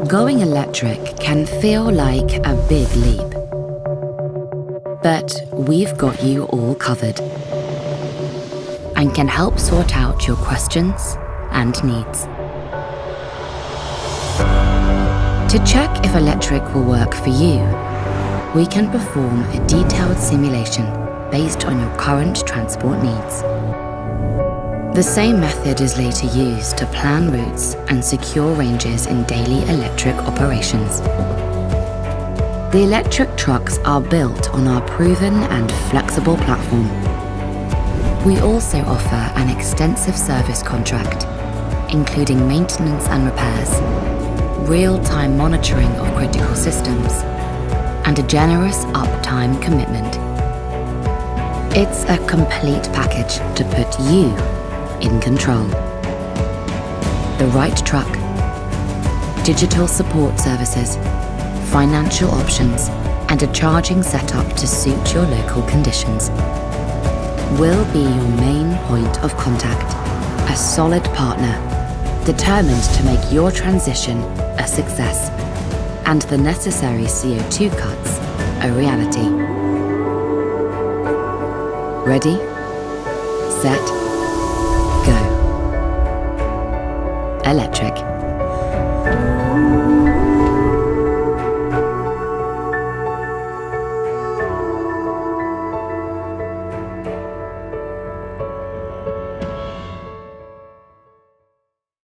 Going electric can feel like a big leap. But we've got you all covered and can help sort out your questions and needs. To check if electric will work for you, we can perform a detailed simulation based on your current transport needs. The same method is later used to plan routes and secure ranges in daily electric operations. The electric trucks are built on our proven and flexible platform. We also offer an extensive service contract, including maintenance and repairs, real-time monitoring of critical systems, and a generous uptime commitment. It's a complete package to put you in control. The right truck, digital support services, financial options, and a charging setup to suit your local conditions. We'll be your main point of contact, a solid partner, determined to make your transition a success and the necessary CO2 cuts a reality. Ready, set, go. Electric.